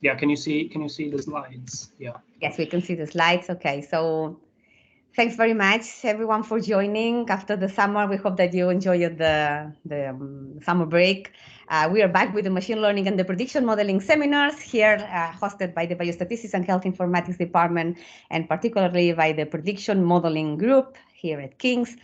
Yeah, can you see the slides? Yeah. Yes, we can see the slides. Okay, so thanks very much, everyone, for joining after the summer. We hope that you enjoyed the summer break. We are back with the machine learning and the prediction modeling seminars here, hosted by the Biostatistics and Health Informatics Department, and particularly by the prediction modeling group here at King's.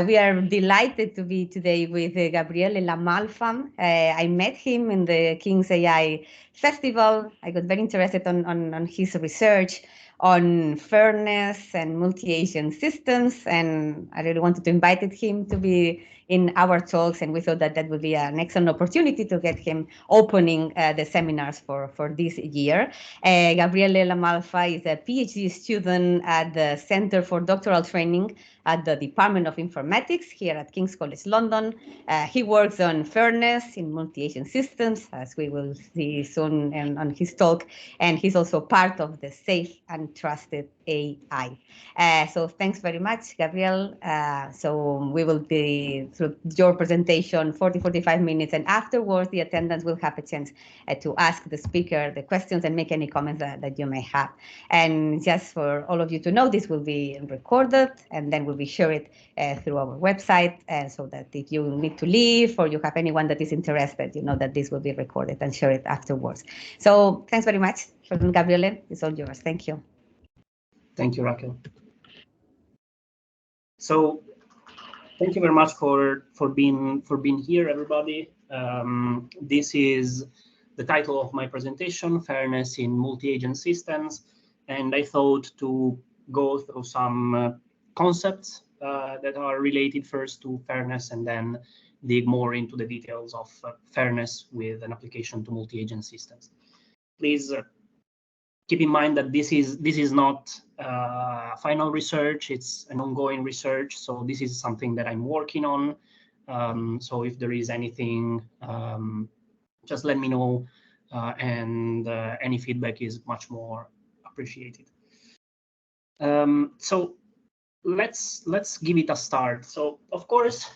We are delighted to be today with Gabriele La Malfa. I met him in the King's AI Festival. I got very interested on his research on fairness and multi-agent systems, and I really wanted to invite him to be in our talks, and we thought that that would be an excellent opportunity to get him opening the seminars for this year. Gabriele La Malfa is a PhD student at the Center for Doctoral Training at the Department of Informatics here at King's College London. He works on fairness in multi-agent systems, as we will see soon on his talk, and he's also part of the Safe and Trusted AI. So thanks very much, Gabriel. So we will be through your presentation 45 minutes, and afterwards the attendants will have a chance to ask the speaker the questions and make any comments that you may have. And just for all of you to know, this will be recorded and then will be shared through our website, so that if you need to leave or you have anyone that is interested, you know that this will be recorded and shared afterwards. So thanks very much, Gabriele. It's all yours. Thank you. Thank you, Raquel. So thank you very much for being here, everybody. This is the title of my presentation, Fairness in Multi-Agent Systems, and I thought to go through some concepts that are related first to fairness, and then dig more into the details of fairness with an application to multi-agent systems. Please keep in mind that this is not final research, it's an ongoing research, so this is something that I'm working on. So if there is anything, just let me know, and any feedback is much more appreciated. So let's give it a start. So of course,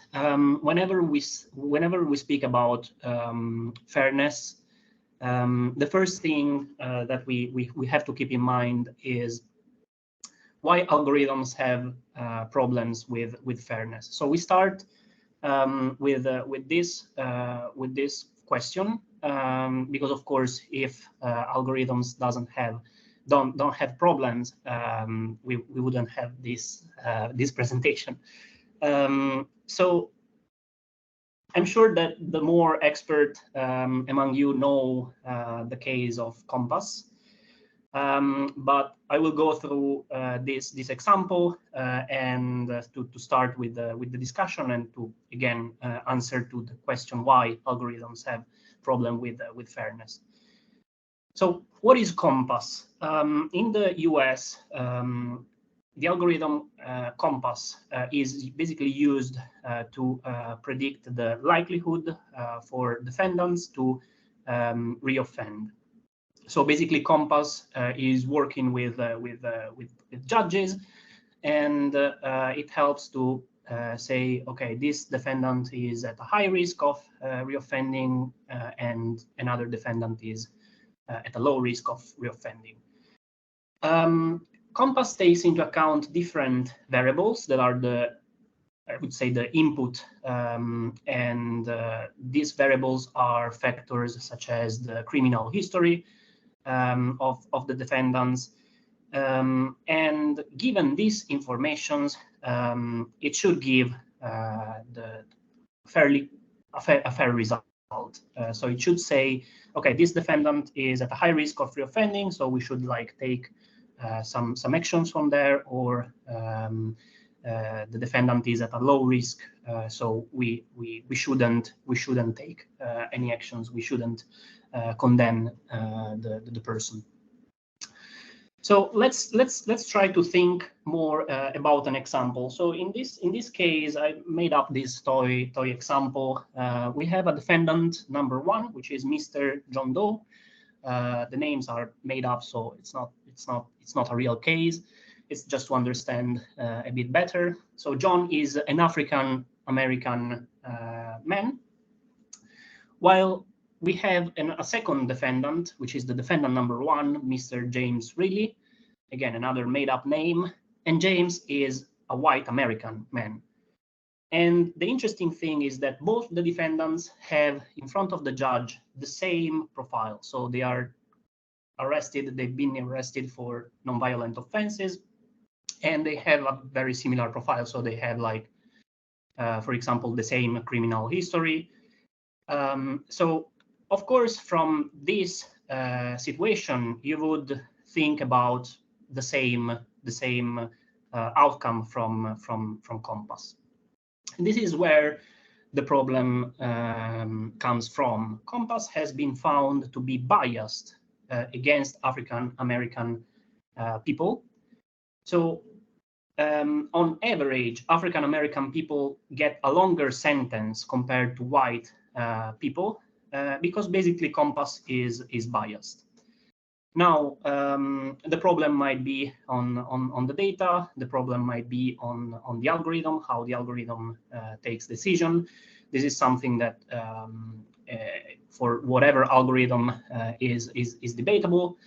whenever we speak about fairness, the first thing that we have to keep in mind is why algorithms have problems with fairness. So we start with this question, because of course, if algorithms don't have problems, we wouldn't have this presentation. So I'm sure that the more expert among you know the case of Compass, but I will go through this example and to start with the discussion, and to again answer to the question why algorithms have problem with fairness. So what is Compass? In the US, the algorithm Compass is basically used to predict the likelihood for defendants to reoffend. So basically, Compass is working with judges, and it helps to say, okay, this defendant is at a high risk of reoffending, and another defendant is at a low risk of reoffending. Compass takes into account different variables that are I would say the input, and these variables are factors such as the criminal history of the defendants, and given these informations, it should give the a fair result. So it should say, okay, this defendant is at a high risk of reoffending, so we should take some actions from there, or the defendant is at a low risk, so we shouldn't take any actions. We shouldn't condemn the person. So let's try to think more about an example. So in this case, I made up this toy example. We have a defendant number 1, which is Mr. John Doe. The names are made up, so it's not a real case. It's just to understand a bit better. So John is an African American man, while we have a second defendant, which is the defendant number 1, Mr. James Reilly. Again, another made-up name. And James is a white American man. And the interesting thing is that both the defendants have in front of the judge the same profile. So they are arrested, they've been arrested for nonviolent offenses, and they have a very similar profile. So they have, like, for example, the same criminal history. So, of course, from this situation, you would think about the same outcome from COMPAS. And this is where the problem comes from. COMPAS has been found to be biased against African American people. So on average, African American people get a longer sentence compared to white people because basically COMPAS is biased. Now, the problem might be on the data. The problem might be on the algorithm, how the algorithm takes decision. This is something that for whatever algorithm is debatable.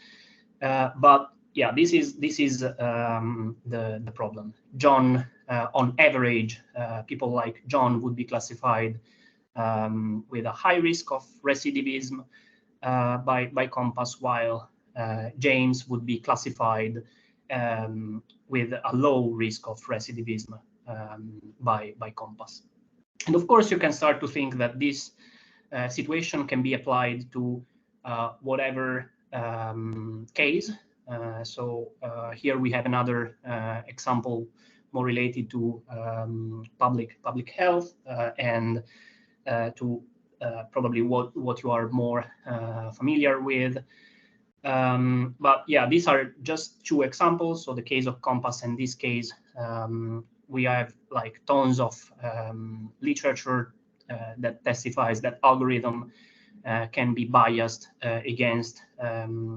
But yeah, this is the problem. John, on average, people like John would be classified with a high risk of recidivism by COMPAS, while James would be classified with a low risk of recidivism by COMPAS. And of course, you can start to think that this situation can be applied to whatever case. So here we have another example more related to public health and to probably what you are more familiar with. But yeah, these are just 2 examples. So the case of COMPAS and this case, we have like tons of literature that testifies that algorithm can be biased against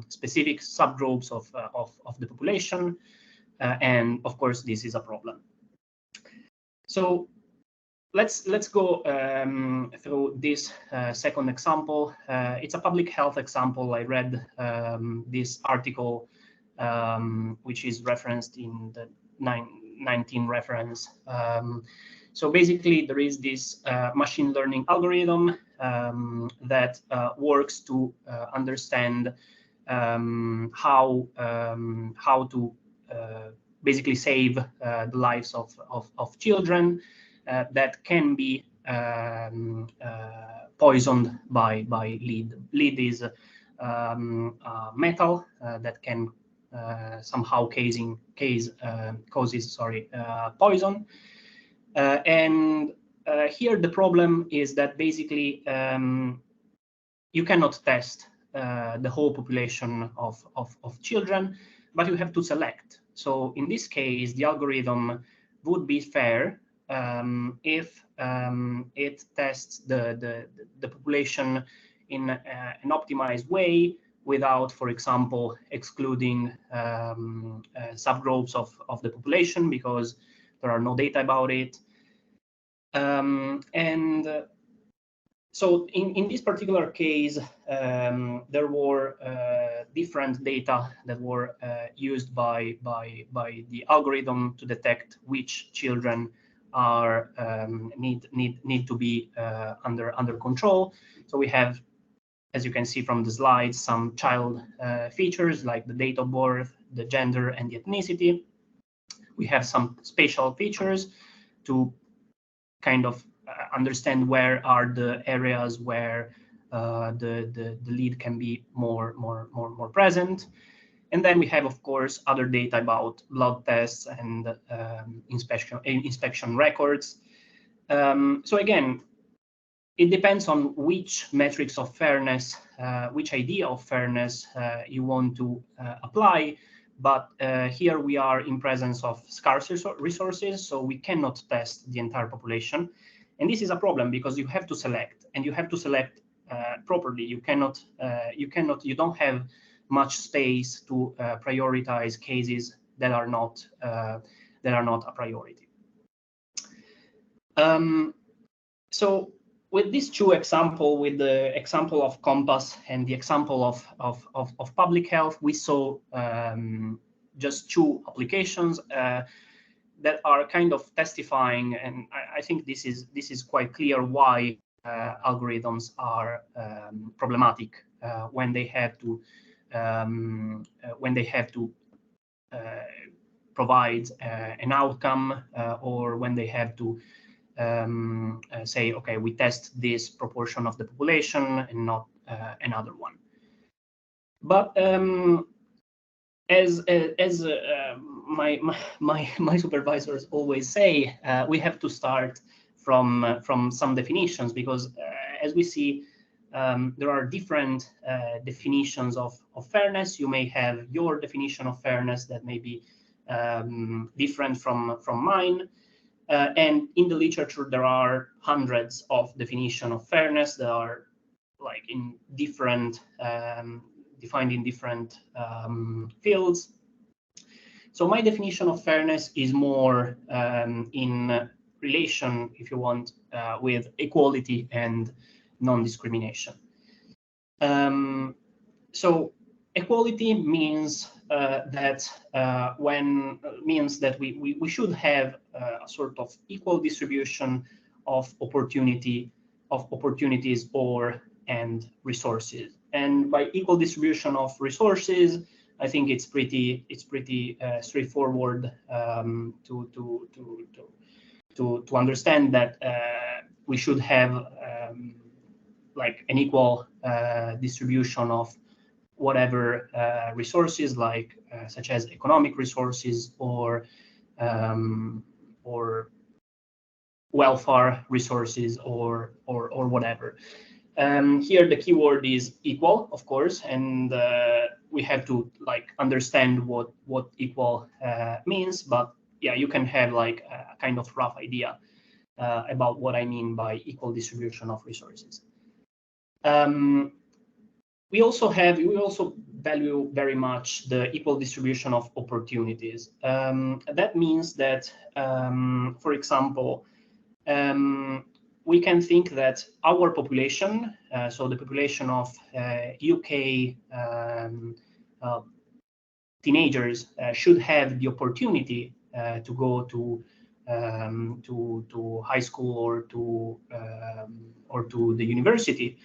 specific subgroups of the population. And of course, this is a problem. So let's go through this second example. It's a public health example. I read this article, which is referenced in the 19 reference. So basically, there is this machine learning algorithm that works to understand how to basically save the lives of children that can be poisoned by lead. Lead is metal that can somehow causes poison. And here the problem is that basically you cannot test the whole population of children, but you have to select. So in this case, the algorithm would be fair if it tests the population in an optimized way without, for example, excluding subgroups of the population because there are no data about it. So in this particular case, there were different data that were used by the algorithm to detect which children are need to be under control. So we have, as you can see from the slides, some child features like the date of birth, the gender, and the ethnicity. We have some spatial features to kind of understand where are the areas where the lead can be more present. And then we have, of course, other data about blood tests and inspection records. So again, it depends on which metrics of fairness, which idea of fairness you want to apply. But here we are in presence of scarce resources, so we cannot test the entire population. And this is a problem because you have to select, and you have to select properly. You don't have much space to prioritize cases that are not a priority. So with these two examples, with the example of Compass and the example of public health, we saw just two applications that are kind of testifying, and I think this is quite clear why algorithms are problematic when they have to provide an outcome or when they have to say, okay, we test this proportion of the population and not another one. But as my supervisors always say, we have to start from some definitions, because as we see, there are different definitions of fairness. You may have your definition of fairness that may be different from mine. And in the literature, there are hundreds of definitions of fairness that are like in different, defined in different fields. So my definition of fairness is more in relation, if you want, with equality and non-discrimination. So equality means that we should have a sort of equal distribution of opportunities and resources. And by equal distribution of resources, I think it's pretty straightforward to understand that we should have like an equal distribution of whatever resources, like such as economic resources or welfare resources or whatever. Here the keyword is equal, of course, and we have to like understand what equal means. But yeah, you can have like a kind of rough idea about what I mean by equal distribution of resources. We also value very much the equal distribution of opportunities. That means that, for example, we can think that our population, so the population of UK teenagers, should have the opportunity to go to high school or to the university.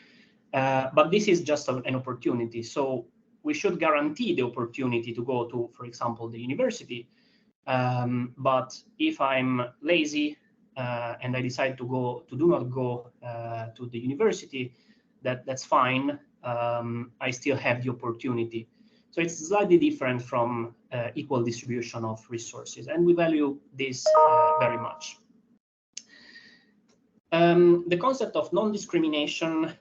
But this is just an opportunity. So we should guarantee the opportunity to go to, for example, the university. But if I'm lazy and I decide to do not go to the university, that's fine. I still have the opportunity. So it's slightly different from equal distribution of resources, and we value this very much. The concept of non-discrimination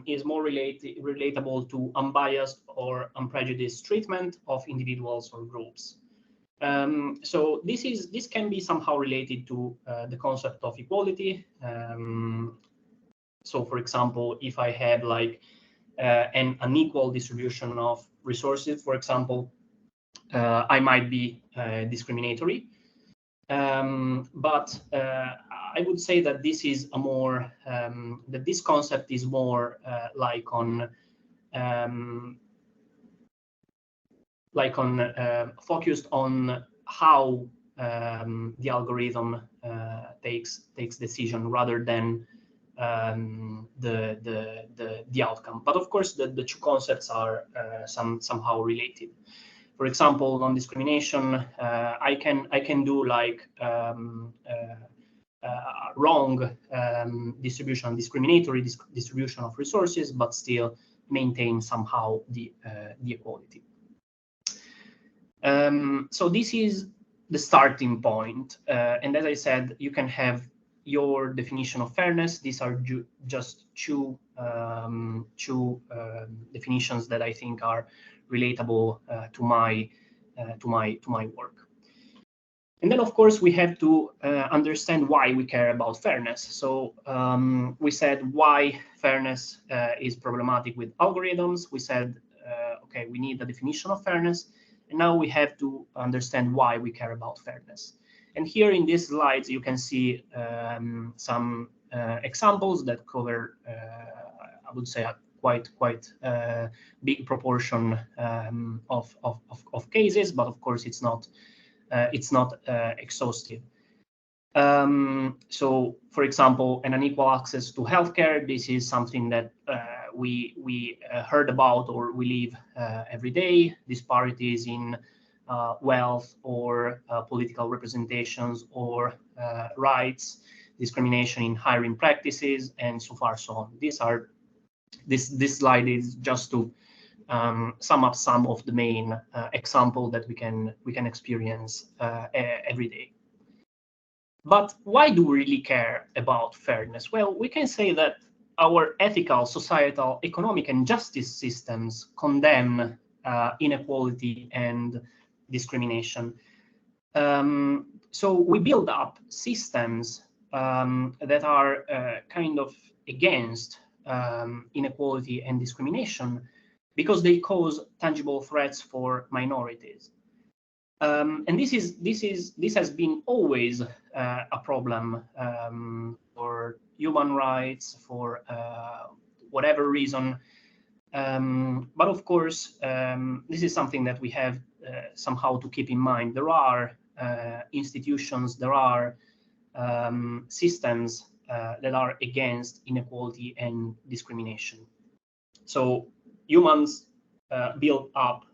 is more relatable to unbiased or unprejudiced treatment of individuals or groups. So this can be somehow related to the concept of equality. So for example, if I have like an unequal distribution of resources, for example, I might be discriminatory. But I would say that this is a more that this concept is more focused on how the algorithm takes decision rather than the outcome. But of course, the two concepts are somehow related. For example, non-discrimination, I can do like wrong distribution, discriminatory distribution of resources, but still maintain somehow the equality. So this is the starting point, and as I said, you can have your definition of fairness. These are just two definitions that I think are relatable to my work. And then, of course, we have to understand why we care about fairness. So we said why fairness is problematic with algorithms. We said, okay, we need a definition of fairness. And now we have to understand why we care about fairness. And here in these slides, you can see some examples that cover, I would say, a quite big proportion of cases, but of course it's not exhaustive. So, for example, an unequal access to healthcare. This is something that we heard about or we live every day. Disparities in wealth or political representations or rights, discrimination in hiring practices, and so far so on. This slide is just to sum up some of the main examples that we can experience every day. But why do we really care about fairness? Well, we can say that our ethical, societal, economic, and justice systems condemn inequality and discrimination. So we build up systems that are kind of against inequality and discrimination because they cause tangible threats for minorities. And this has been always a problem for human rights, for whatever reason. But of course, this is something that we have somehow to keep in mind. There are institutions, there are systems that are against inequality and discrimination. So humans build up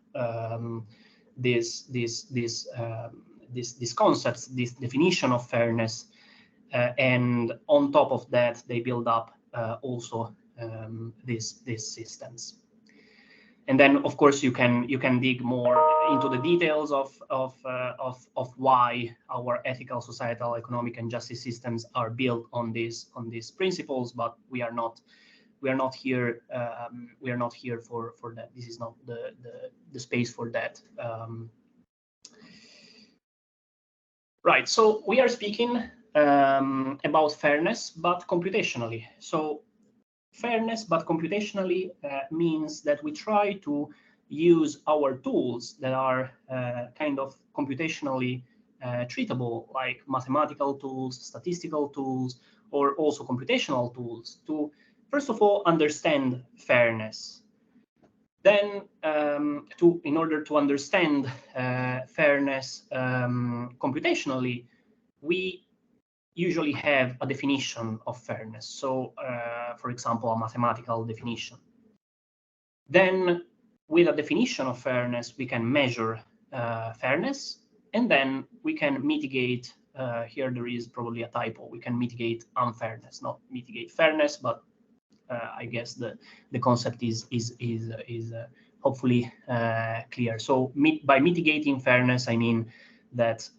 these concepts, this definition of fairness, and on top of that, they build up also these systems. And then, of course, you can dig more into the details of why our ethical, societal, economic, and justice systems are built on these principles. But we are not here. We are not here for that. This is not the space for that. Right. So we are speaking about fairness, but computationally. So fairness, but computationally means that we try to use our tools that are kind of computationally treatable, like mathematical tools, statistical tools, or also computational tools to, first of all, understand fairness. Then, in order to understand fairness computationally, we usually have a definition of fairness. So, for example, a mathematical definition. Then, with a definition of fairness, we can measure fairness, and then we can mitigate. Here there is probably a typo. We can mitigate unfairness, not mitigate fairness, but I guess the concept is hopefully clear. So by mitigating fairness, I mean that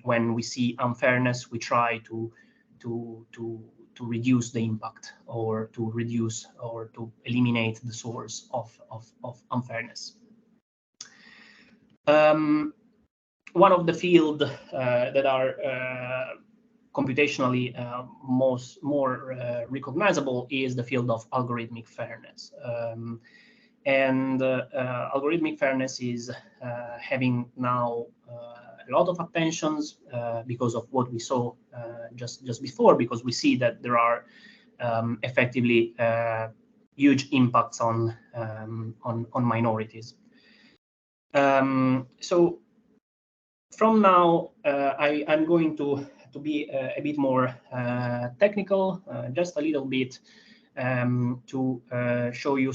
when we see unfairness, we try to reduce the impact, or to reduce or to eliminate the source of unfairness. One of the fields that are computationally more recognizable is the field of algorithmic fairness. And algorithmic fairness is having now a lot of attentions because of what we saw just before, because we see that there are effectively huge impacts on minorities. So from now, I'm going to be a bit more technical, just a little bit, to show you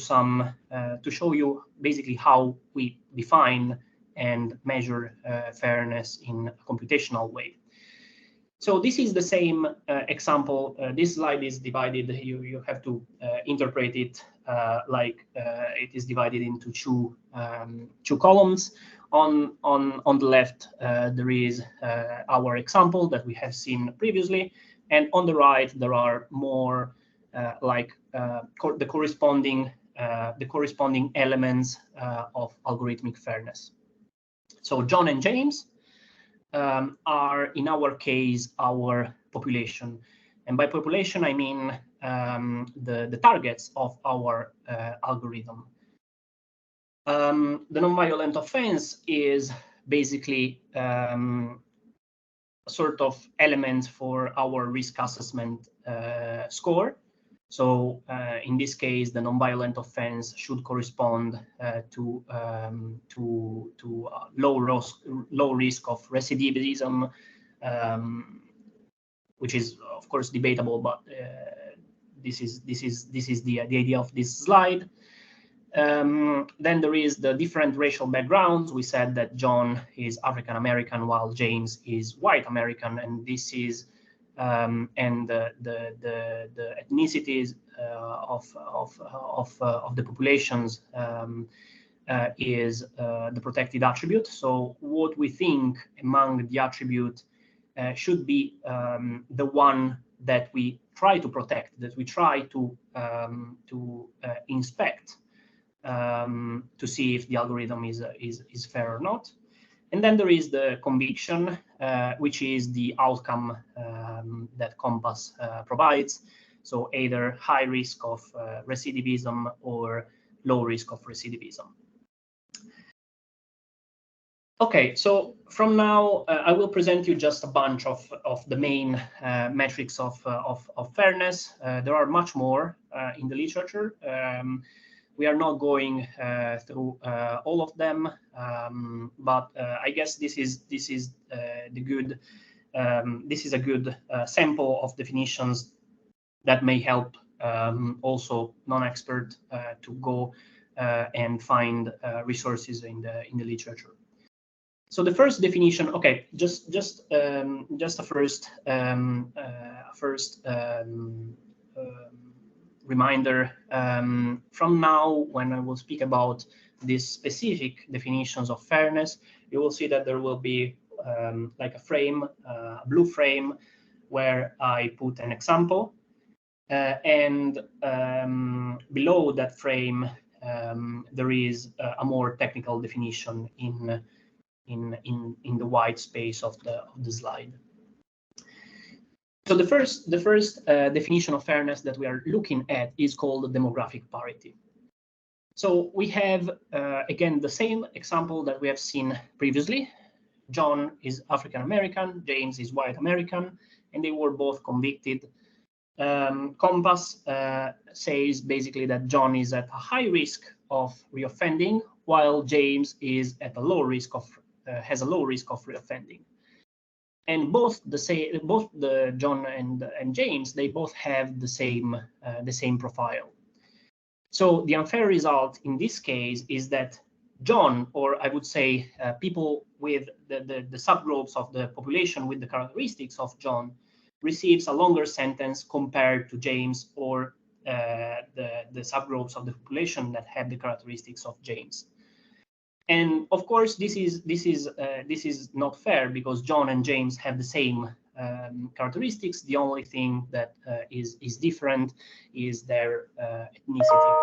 basically how we define and measure fairness in a computational way. So this is the same example. This slide is divided. You have to interpret it like it is divided into two columns. On the left, there is our example that we have seen previously, and on the right there are more the corresponding elements of algorithmic fairness. So John and James are, in our case, our population, and by population I mean the targets of our algorithm. The nonviolent offense is basically a sort of element for our risk assessment score. So in this case, the nonviolent offense should correspond to low risk of recidivism, which is of course debatable, but this is the idea of this slide. Then there is the different racial backgrounds. We said that John is African American while James is white American, and this is and the ethnicities of the populations is the protected attribute. So what we think among the attribute should be the one that we try to protect, that we try to inspect to see if the algorithm is fair or not. And then there is the conviction, which is the outcome that Compass provides. So either high risk of recidivism or low risk of recidivism. Okay, so from now, I will present you just a bunch of the main metrics of fairness. There are much more in the literature. We are not going through all of them, but I guess this is a good sample of definitions that may help also non-expert to go and find resources in the literature. So the first definition, okay, just a first reminder. From now, when I will speak about these specific definitions of fairness, you will see that there will be like a frame, a blue frame, where I put an example, and below that frame there is a more technical definition in the white space of the slide. So the first definition of fairness that we are looking at is called demographic parity. So we have again the same example that we have seen previously. John is African American, James is white American, and they were both convicted. Compass says basically that John is at a high risk of reoffending, while James is at a low risk of has a low risk of reoffending. And both the John and James, they both have the same profile. So the unfair result in this case is that John, or I would say people with the subgroups of the population with the characteristics of John, receives a longer sentence compared to James or the subgroups of the population that have the characteristics of James. And of course, this is not fair because John and James have the same characteristics. The only thing that is different is their ethnicity.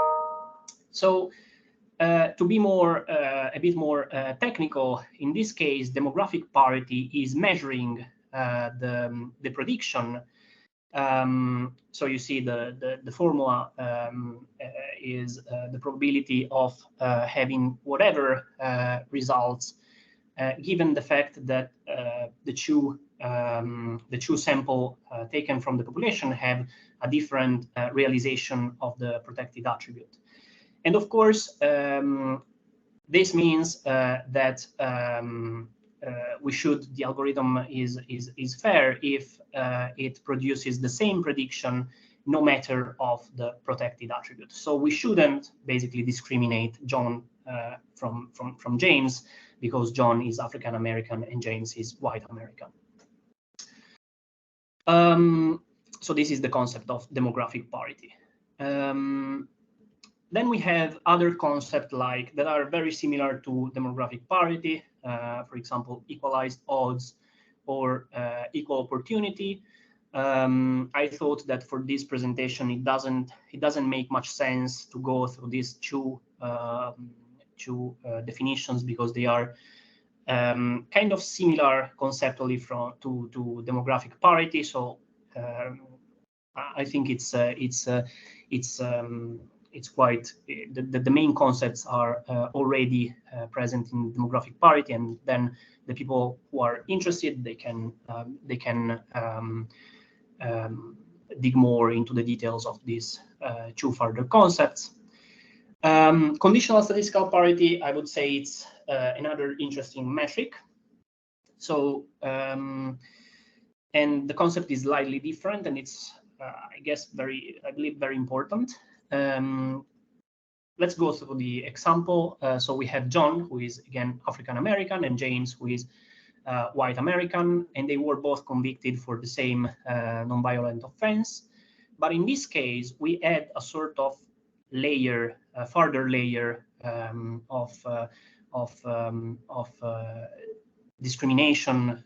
So to be a bit more technical, in this case, demographic parity is measuring the prediction. So you see the formula is the probability of having whatever results, given the fact that the two sample taken from the population have a different realization of the protected attribute. And of course, this means that the algorithm is fair if it produces the same prediction no matter of the protected attribute. So we shouldn't basically discriminate John from James because John is African American and James is white American. So this is the concept of demographic parity. Then we have other concepts that are very similar to demographic parity, for example, equalized odds or equal opportunity. I thought that for this presentation, it doesn't make much sense to go through these two definitions because they are kind of similar conceptually to demographic parity. So I think it's it's quite the main concepts are already present in demographic parity, and then the people who are interested, they can dig more into the details of these two further concepts. Conditional statistical parity, I would say it's another interesting metric. So, and the concept is slightly different, and it's, I believe, very important. Let's go through the example. So we have John, who is, again, African-American, and James, who is white American, and they were both convicted for the same non-violent offense. But in this case, we add a sort of layer, a further layer of discrimination,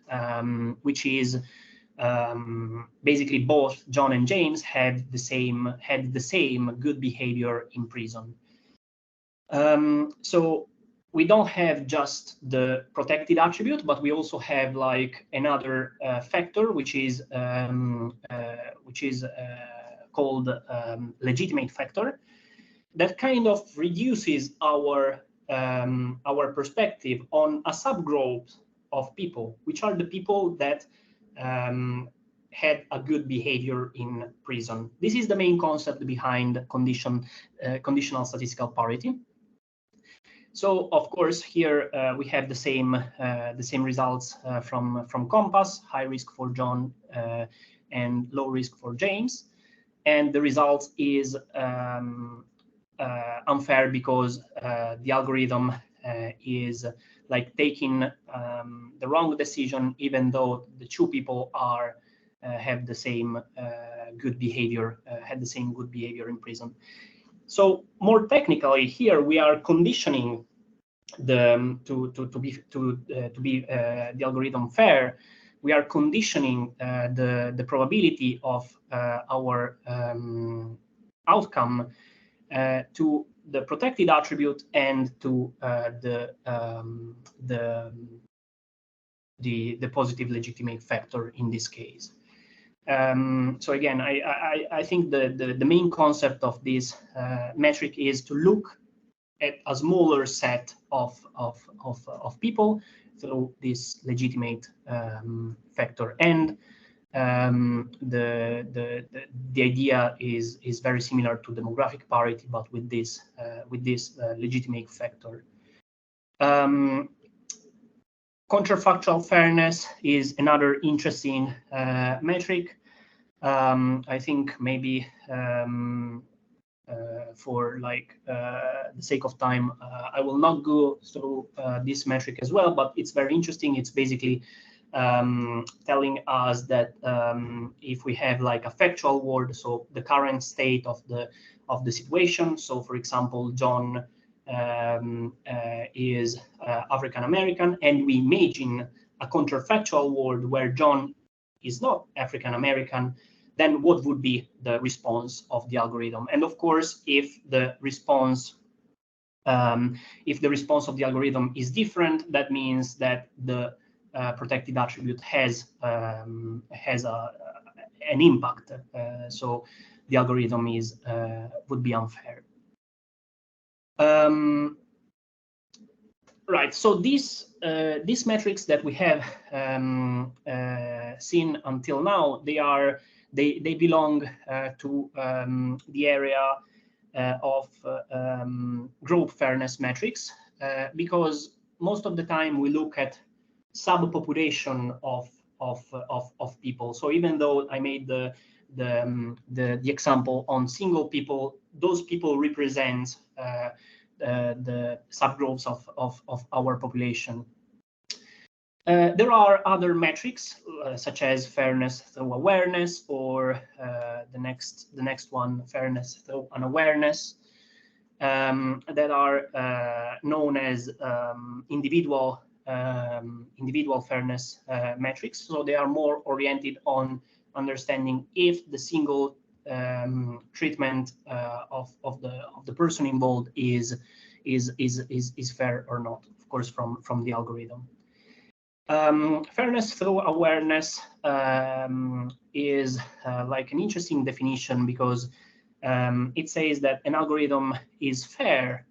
which is basically both John and James had the same good behavior in prison. So we don't have just the protected attribute, but we also have like another factor, which is called legitimate factor, that kind of reduces our perspective on a subgroup of people, which are the people that had a good behavior in prison. This is the main concept behind conditional statistical parity. So, of course, here we have the same results from Compass: high risk for John and low risk for James, and the result is unfair because the algorithm is like taking the wrong decision, even though the two people have the same good behavior, had the same good behavior in prison. So more technically, here we are conditioning the algorithm fair. We are conditioning the probability of our outcome to the protected attribute and to the positive legitimate factor in this case. So again, I think the main concept of this metric is to look at a smaller set of people through this legitimate factor, and the idea is very similar to demographic parity, but with this legitimate factor. Counterfactual fairness is another interesting metric. I think maybe for the sake of time, I will not go through this metric as well, but it's very interesting. It's basically telling us that if we have like a factual world, so the current state of the situation. So, for example, John is African American, and we imagine a counterfactual world where John is not African American, then what would be the response of the algorithm? And of course, if the response of the algorithm is different, that means that the protected attribute has an impact. So the algorithm would be unfair. Right. So these metrics that we have seen until now, they belong to the area of group fairness metrics, because most of the time we look at subpopulation of people. So even though I made the example on single people, those people represent the subgroups of our population. There are other metrics such as fairness through awareness, or the next one, fairness through unawareness, that are known as individual fairness metrics. So they are more oriented on understanding if the single treatment of the person involved is fair or not, of course, from the algorithm. Fairness through awareness is like an interesting definition, because It says that an algorithm is fair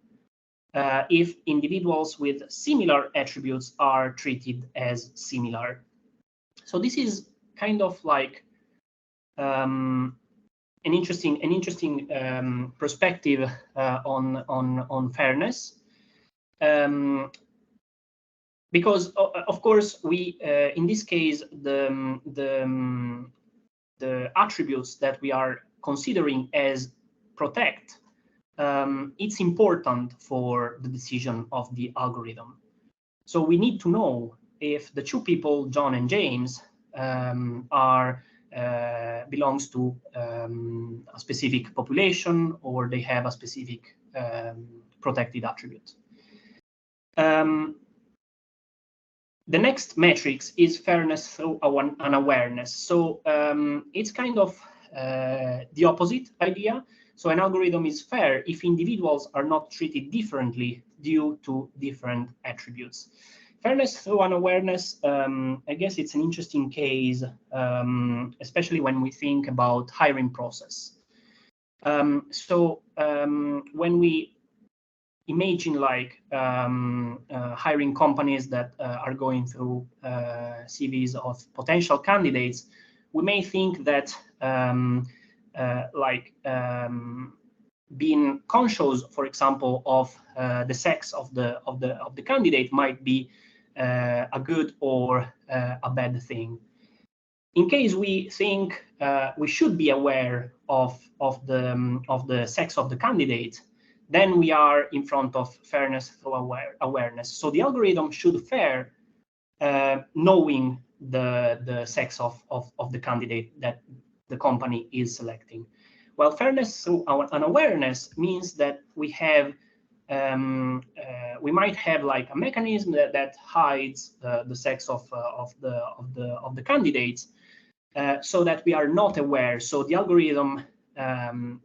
if individuals with similar attributes are treated as similar. So this is kind of like an interesting perspective on fairness, because of course we in this case the attributes that we are considering as protect, it's important for the decision of the algorithm. So we need to know if the two people, John and James, are belongs to a specific population, or they have a specific protected attribute. The next metrics is fairness through an awareness. So it's kind of the opposite idea. So an algorithm is fair if individuals are not treated differently due to different attributes. Fairness through an awareness, I guess it's an interesting case, especially when we think about hiring process. When we imagine like hiring companies that are going through CVs of potential candidates, we may think that being conscious, for example, of the sex of the candidate might be a good or a bad thing. In case we think we should be aware of the sex of the candidate, then we are in front of fairness through awareness. So the algorithm should fair knowing the sex of the candidate that the company is selecting. Well, fairness through an awareness means that we have we might have like a mechanism that hides the sex of the candidates, so that we are not aware. So the algorithm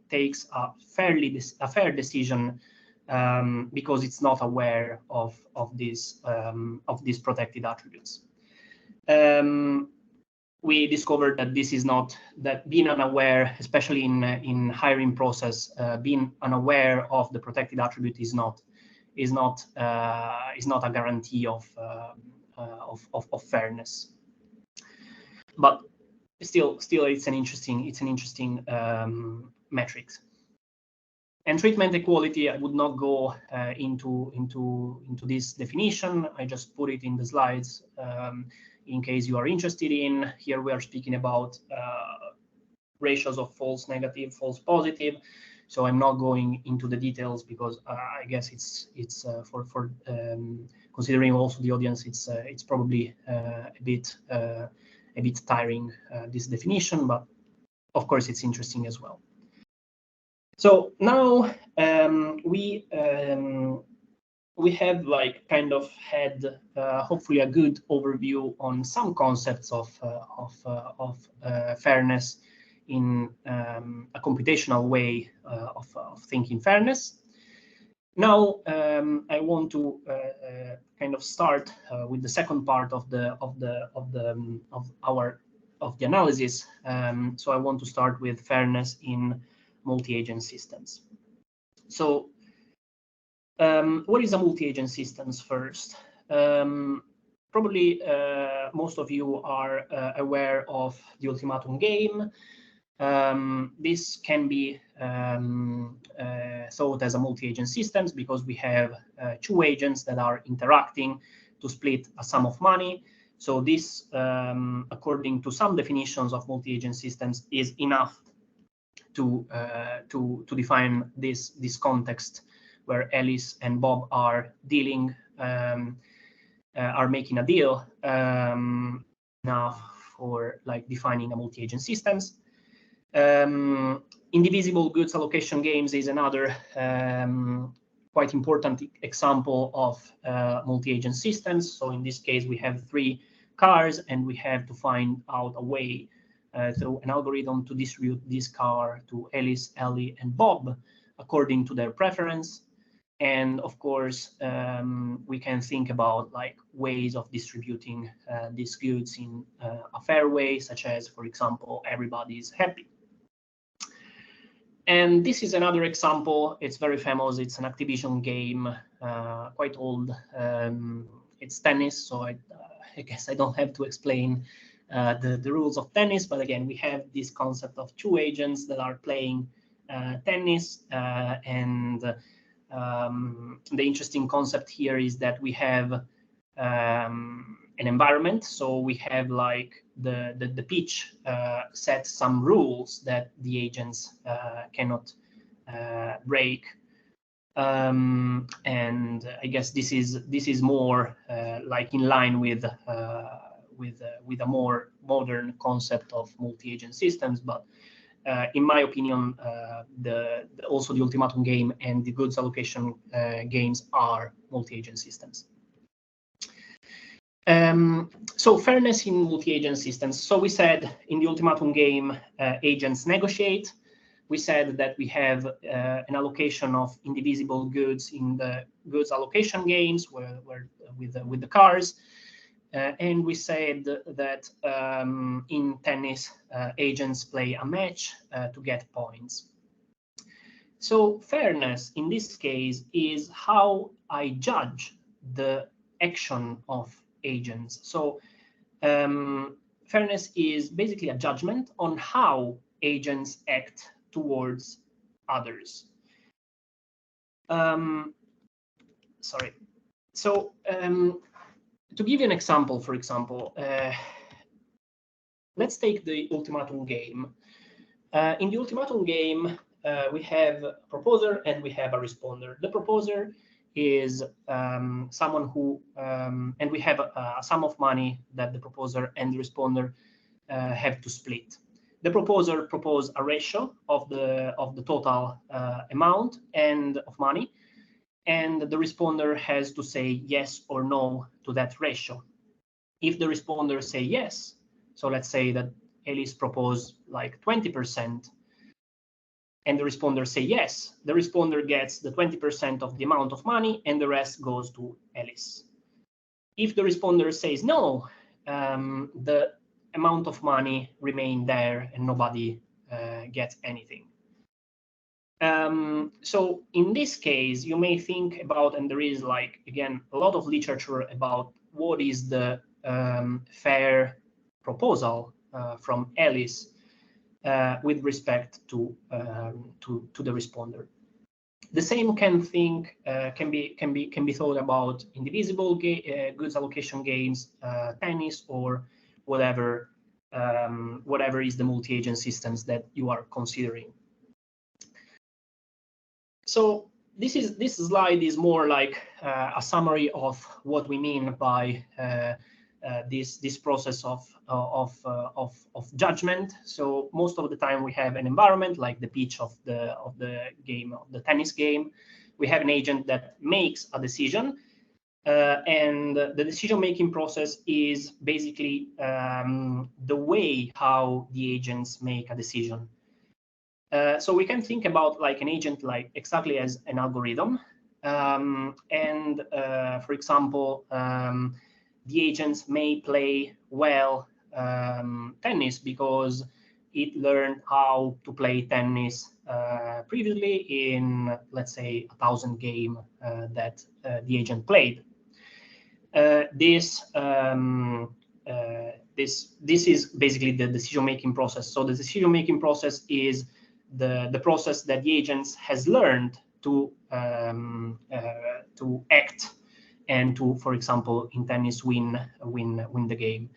takes a fair decision because it's not aware of these protected attributes. We discovered that this is not, that being unaware, especially in hiring process, being unaware of the protected attribute is not a guarantee of fairness. But still it's an interesting metrics. And treatment equality, I would not go into this definition. I just put it in the slides in case you are interested in. Here we are speaking about ratios of false negative, false positive. So I'm not going into the details because I guess it's for considering also the audience, it's probably a bit tiring, this definition, but of course it's interesting as well. So now we have like kind of had hopefully a good overview on some concepts of fairness in a computational way of thinking fairness. Now I want to kind of start with the second part of the analysis. So I want to start with fairness in multi-agent systems. So what is a multi-agent systems first? Probably most of you are aware of the ultimatum game. This can be thought as a multi-agent systems because we have two agents that are interacting to split a sum of money. So this, according to some definitions of multi-agent systems, is enough to define this context where Alice and Bob are dealing, are making a deal now for like defining a multi-agent systems. Indivisible goods allocation games is another quite important example of multi-agent systems. So in this case, we have 3 cars, and we have to find out a way through an algorithm to distribute this car to Alice, Ellie, and Bob according to their preference. And of course, we can think about like ways of distributing these goods in a fair way, such as, for example, everybody's happy. And this is another example. It's very famous. It's an Activision game, quite old. It's tennis, so I guess I don't have to explain the rules of tennis. But again, we have this concept of two agents that are playing tennis. And the interesting concept here is that we have an environment. So we have like the pitch set some rules that the agents cannot break. And I guess this is more like in line with a more modern concept of multi-agent systems. But in my opinion, also the ultimatum game and the goods allocation games are multi-agent systems. So fairness in multi-agent systems. So we said in the ultimatum game, agents negotiate. We said that we have an allocation of indivisible goods in the goods allocation games, where with the cars. And we said that in tennis, agents play a match to get points. So fairness in this case is how I judge the action of agents. So fairness is basically a judgment on how agents act towards others. Sorry. So to give you an example, for example, let's take the ultimatum game. In the ultimatum game, we have a proposer and we have a responder. The proposer is someone who, and we have a sum of money that the proposer and the responder have to split. The proposer proposes a ratio of the total amount and of money, and the responder has to say yes or no to that ratio. If the responder say yes, so let's say that Alice proposed like 20%, and the responder say yes, the responder gets the 20% of the amount of money and the rest goes to Alice. If the responder says no, the amount of money remain there and nobody gets anything. So in this case, you may think about, and there is like, again, a lot of literature about what is the fair proposal from Alice with respect to the responder. The same can be thought about indivisible goods allocation games, tennis, or whatever is the multi-agent systems that you are considering. So this slide is more like a summary of what we mean by this process of judgment. So most of the time we have an environment like the pitch of the game, of the tennis game. We have an agent that makes a decision, and the decision-making process is basically the way how the agents make a decision. So we can think about like an agent like exactly as an algorithm, and for example, the agents may play well tennis because it learned how to play tennis previously in, let's say, 1,000 games that the agent played. This is basically the decision-making process. So the decision-making process is the process that the agents has learned to act and to, for example, in tennis, win the game.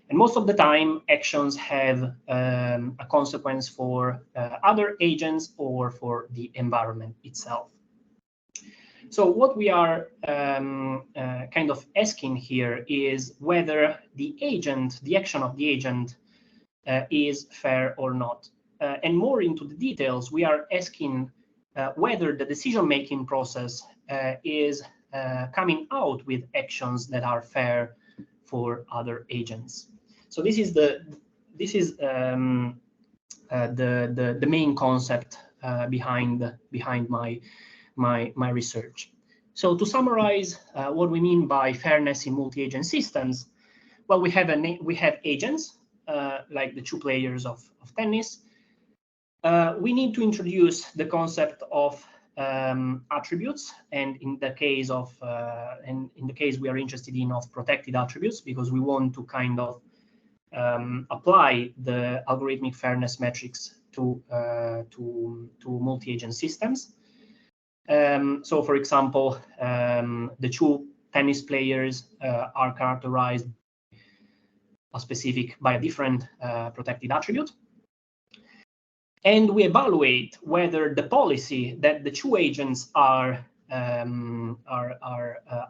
And most of the time, actions have a consequence for other agents or for the environment itself. So what we are kind of asking here is whether the action of the agent is fair or not. And more into the details, we are asking whether the decision-making process is coming out with actions that are fair for other agents. So this is the main concept behind my research. So to summarize what we mean by fairness in multi-agent systems, well, we have agents like the two players of tennis. We need to introduce the concept of attributes, and in the case of in the case we are interested in of protected attributes, because we want to kind of apply the algorithmic fairness metrics to multi-agent systems. So, for example, the two tennis players are characterized by a different protected attribute. And we evaluate whether the policy that the two agents are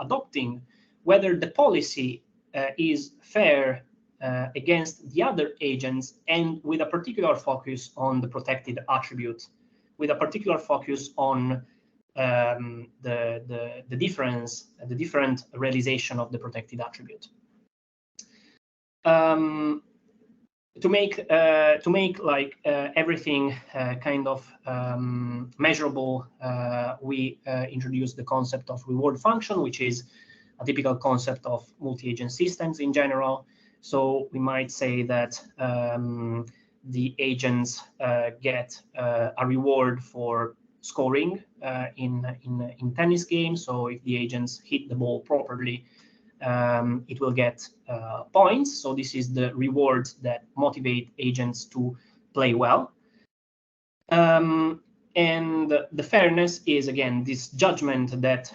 adopting, whether the policy is fair against the other agents, and with a particular focus on the protected attribute, with a particular focus on the different realization of the protected attribute. To make like everything kind of measurable, we introduced the concept of reward function, which is a typical concept of multi-agent systems in general. So we might say that the agents get a reward for scoring in tennis games. So if the agents hit the ball properly, it will get points. So this is the reward that motivate agents to play well. And the fairness is, again, this judgment that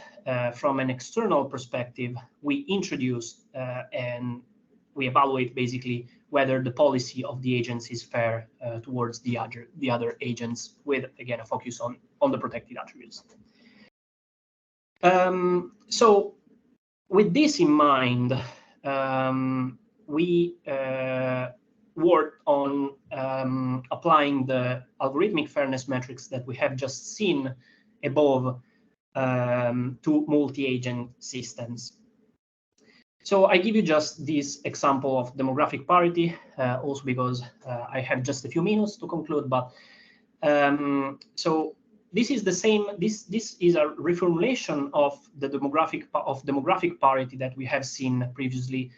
from an external perspective, we introduce and we evaluate basically whether the policy of the agents is fair towards the other agents, with, again, a focus on the protected attributes. So with this in mind, we worked on applying the algorithmic fairness metrics that we have just seen above to multi-agent systems. So I give you just this example of demographic parity, also because I have just a few minutes to conclude. But so this is the same. This is a reformulation of the demographic parity that we have seen previously,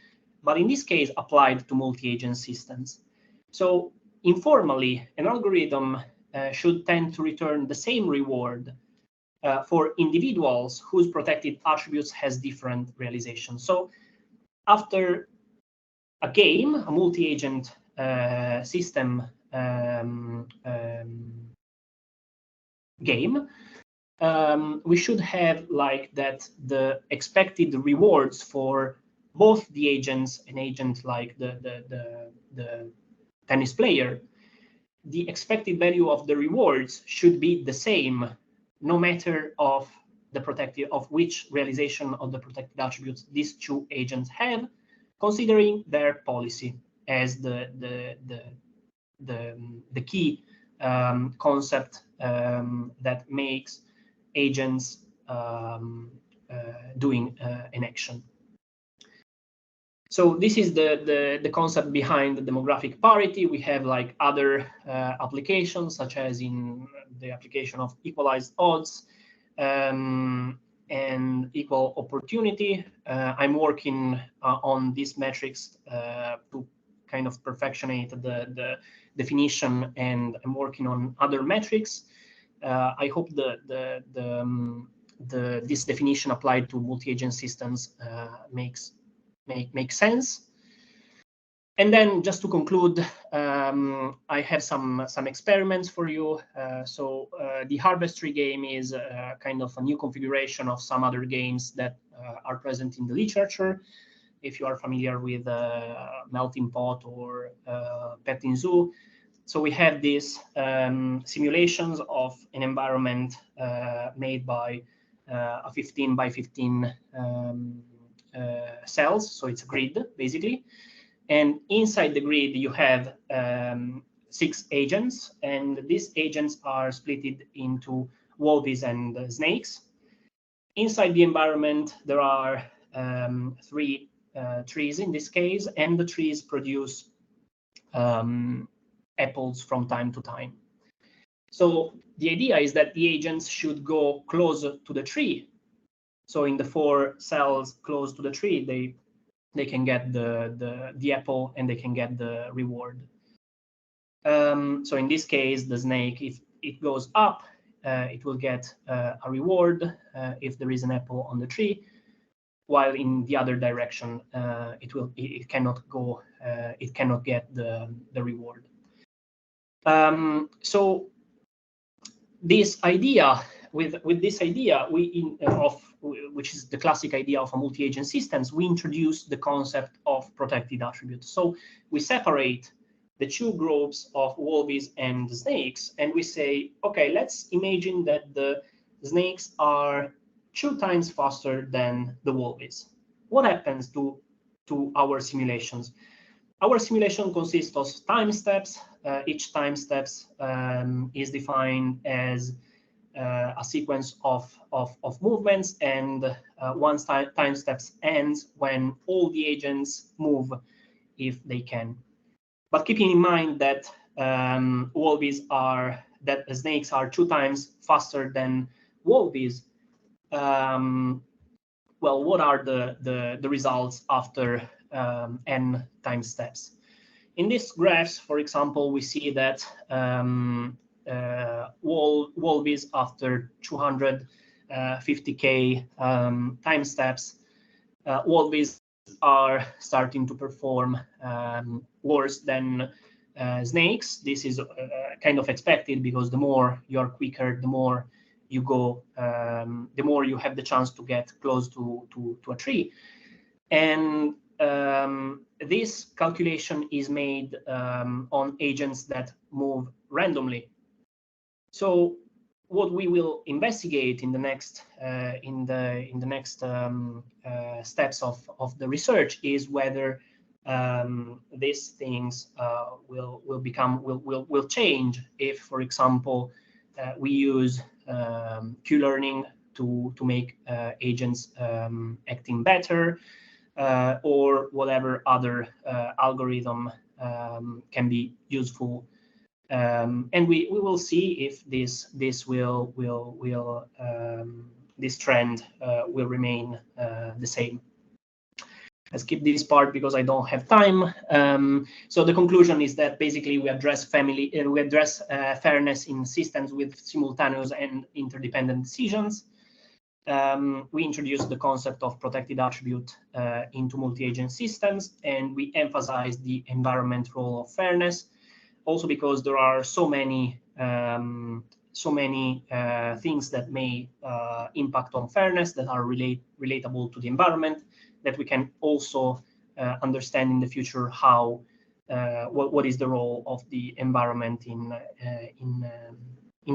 but in this case applied to multi-agent systems. So informally, an algorithm should tend to return the same reward for individuals whose protected attributes has different realizations. So after a game, a multi-agent system game, we should have like that the expected rewards for both the agents, an agent like the tennis player, the expected value of the rewards should be the same, no matter of which realization of the protected attributes these two agents have, considering their policy as the key concept that makes agents doing an action. So this is the concept behind the demographic parity. We have like other applications, such as in the application of equalized odds and equal opportunity. I'm working on these metrics to kind of perfectionate the definition, and I'm working on other metrics. I hope this definition applied to multi-agent systems makes sense. And then, just to conclude, I have some experiments for you. So the Harvestry game is kind of a new configuration of some other games that are present in the literature. If you are familiar with Melting Pot or Petting Zoo. So we have these simulations of an environment made by a 15 by 15 cells. So it's a grid, basically. And inside the grid, you have 6 agents, and these agents are split into wolves and snakes. Inside the environment, there are 3 trees in this case, and the trees produce apples from time to time. So the idea is that the agents should go closer to the tree. So in the 4 cells close to the tree, they can get the apple and they can get the reward. So in this case, the snake, if it goes up, it will get a reward if there is an apple on the tree, while in the other direction, it cannot go, it cannot get the reward. So this idea, with this idea, which is the classic idea of a multi-agent systems, we introduce the concept of protected attributes. So we separate the two groups of wolves and the snakes, and we say, okay, let's imagine that the snakes are 2 times faster than the wolves. What happens to our simulations? Our simulation consists of time steps. Each time steps is defined as a sequence of movements, and once time steps ends when all the agents move if they can. But keeping in mind that snakes are 2 times faster than wolves, well, what are the results after n time steps? In these graphs, for example, we see that wolves after 250k time steps, wolves are starting to perform worse than snakes. This is kind of expected, because the more you're quicker, the more you go, the more you have the chance to get close to a tree. And this calculation is made on agents that move randomly. So what we will investigate in the next steps of the research is whether these things will change if, for example, we use Q-learning to make agents acting better, or whatever other algorithm can be useful. And we will see if this trend will remain the same. I skip this part because I don't have time. So the conclusion is that basically we address fairness in systems with simultaneous and interdependent decisions. We introduced the concept of protected attribute into multi-agent systems, and we emphasize the environment role of fairness. Also, because there are so many things that may impact on fairness that are relatable to the environment, that we can also understand in the future how what is the role of the environment in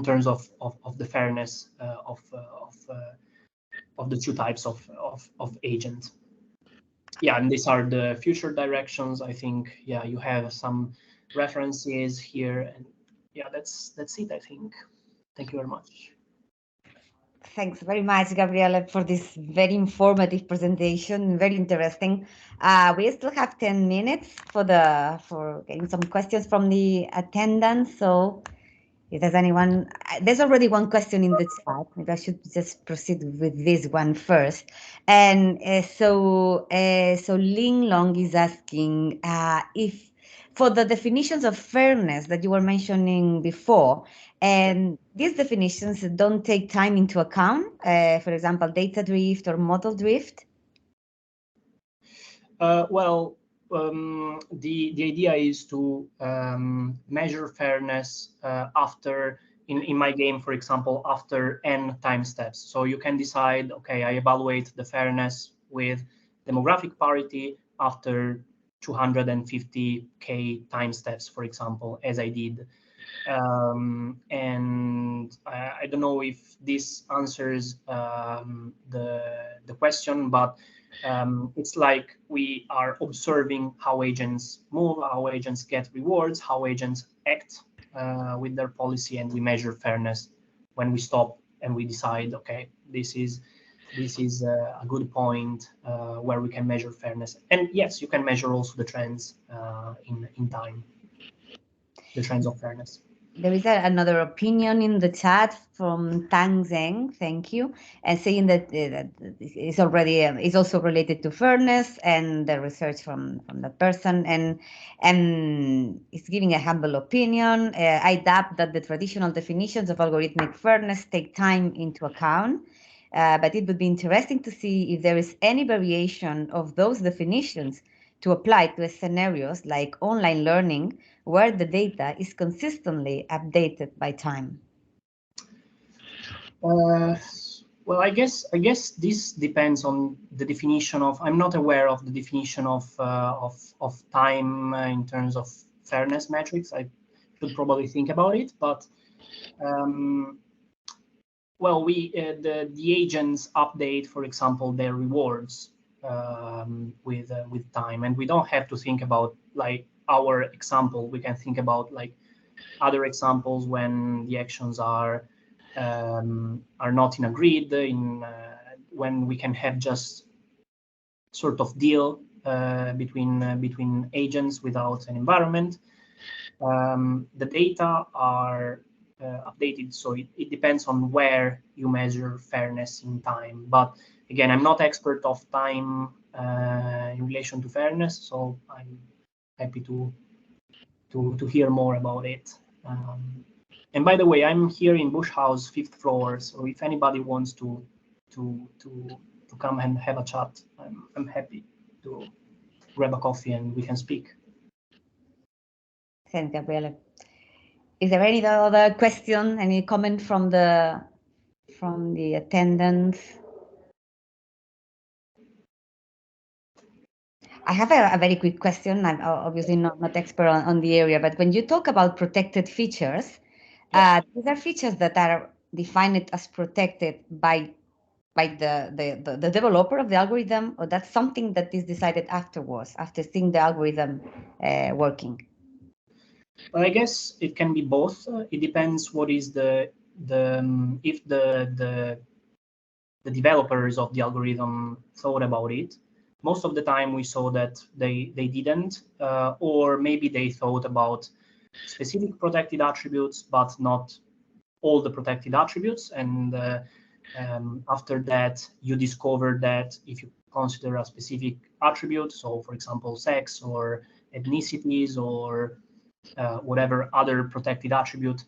terms of the fairness of the two types of agents. Yeah, and these are the future directions. I think, yeah, you have some references here, and yeah, that's it, I think. Thank you very much. Thanks very much, Gabriele, for this very informative presentation. Very interesting. We still have 10 minutes for getting some questions from the attendants. So if there's anyone, there's already one question in the chat. Maybe I should just proceed with this one first. And so Ling Long is asking if, for the definitions of fairness that you were mentioning before, and these definitions don't take time into account, for example, data drift or model drift? Well, the idea is to measure fairness after, in my game, for example, after n time steps. So you can decide, okay, I evaluate the fairness with demographic parity after 250k time steps, for example, as I did. And I don't know if this answers the question, but it's like we are observing how agents move, how agents get rewards, how agents act with their policy, and we measure fairness when we stop and we decide, okay, this is a good point where we can measure fairness. And yes, you can measure also the trends in time, the trends of fairness. There is another opinion in the chat from Tang Zheng, thank you, and saying that that it's already it's also related to fairness and the research from that person, and it's giving a humble opinion. I doubt that the traditional definitions of algorithmic fairness take time into account, but it would be interesting to see if there is any variation of those definitions to apply to scenarios like online learning, where the data is consistently updated by time. Well, I guess this depends on the definition of. I'm not aware of the definition of time in terms of fairness metrics. I should probably think about it, but well, the agents update, for example, their rewards with time, and we don't have to think about like our example. We can think about like other examples when the actions are not in a grid, when we can have just sort of deal between agents without an environment. The data are updated, so it depends on where you measure fairness in time. But again, I'm not expert of time in relation to fairness, so I'm happy to hear more about it. And by the way, I'm here in Bush House, 5th floor. So if anybody wants to come and have a chat, I'm happy to grab a coffee and we can speak. Thanks, Gabriele. Is there any other question? Any comment from the attendants? I have a very quick question. I'm obviously not expert on the area, but when you talk about protected features, these are features that are defined as protected by the developer of the algorithm, or that's something that is decided afterwards, after seeing the algorithm working? Well, I guess it can be both. It depends what is if the developers of the algorithm thought about it. Most of the time we saw that they didn't, or maybe they thought about specific protected attributes, but not all the protected attributes. And after that, you discover that if you consider a specific attribute, so for example, sex or ethnicities or whatever other protected attribute,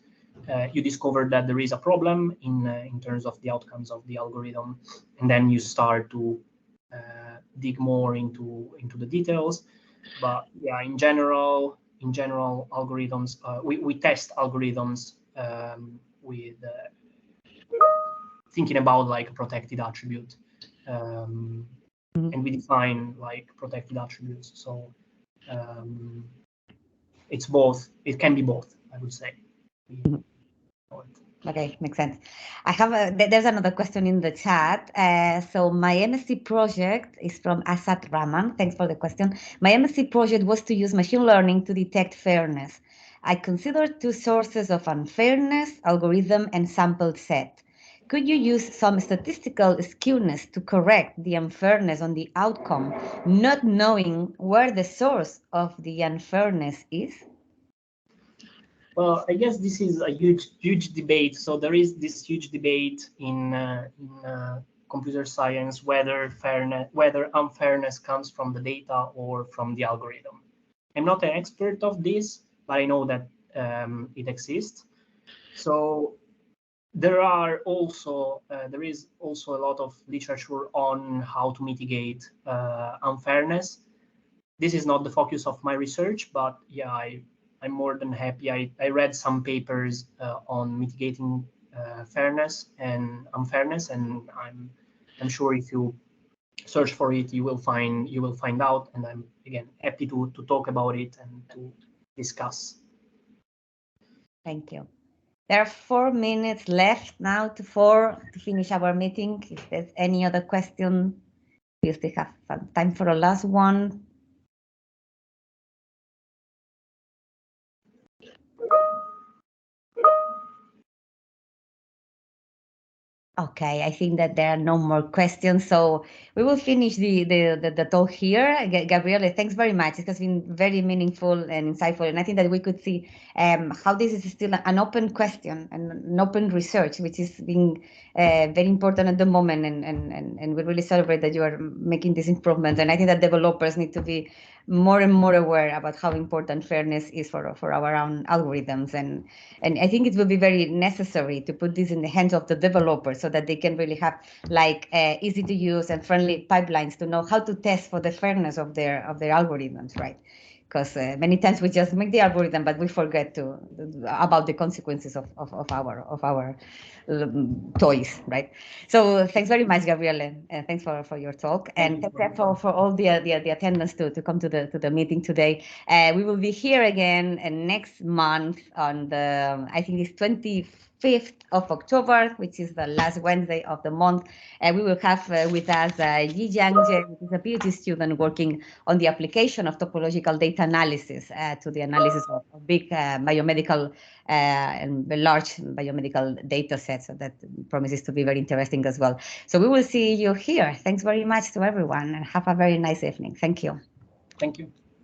you discover that there is a problem in terms of the outcomes of the algorithm, and then you start to dig more into the details. But yeah, in general, algorithms, we test algorithms with thinking about like a protected attribute, and we define like protected attributes. So it's both. It can be both, I would say. Okay, makes sense. I have there's another question in the chat. So my MSc project is from Asad Rahman. Thanks for the question. My MSc project was to use machine learning to detect fairness. I considered two sources of unfairness, algorithm and sample set. Could you use some statistical skewness to correct the unfairness on the outcome, not knowing where the source of the unfairness is? Well, I guess this is a huge debate. So there is this huge debate in computer science whether unfairness comes from the data or from the algorithm. I'm not an expert of this, but I know that it exists. So there is also a lot of literature on how to mitigate unfairness. This is not the focus of my research, but yeah, I'm more than happy. I read some papers on mitigating fairness and unfairness, and I'm sure if you search for it, you will find out. And I'm again happy to talk about it and to discuss. Thank you. There are 4 minutes left now to finish our meeting. If there's any other question, we still have time for a last one. Okay, I think that there are no more questions, so we will finish the talk here. Gabriele, thanks very much. It has been very meaningful and insightful, and I think that we could see how this is still an open question and an open research, which is being very important at the moment, and we really celebrate that you are making these improvements. And I think that developers need to be more and more aware about how important fairness is for our own algorithms, and I think it will be very necessary to put this in the hands of the developers so that they can really have like easy to use and friendly pipelines to know how to test for the fairness of their algorithms, right? Because many times we just make the algorithm, but we forget about the consequences of our toys, right? So thanks very much, Gabriele. Thanks for your talk, and thanks for all the attendance to come to the meeting today. We will be here again next month on the, I think it's 25th of October, which is the last Wednesday of the month. We will have with us Yi Jiangje, who is a PhD student working on the application of topological data analysis to the analysis of big biomedical and large biomedical data sets. So that promises to be very interesting as well. So we will see you here. Thanks very much to everyone, and have a very nice evening. Thank you. Thank you.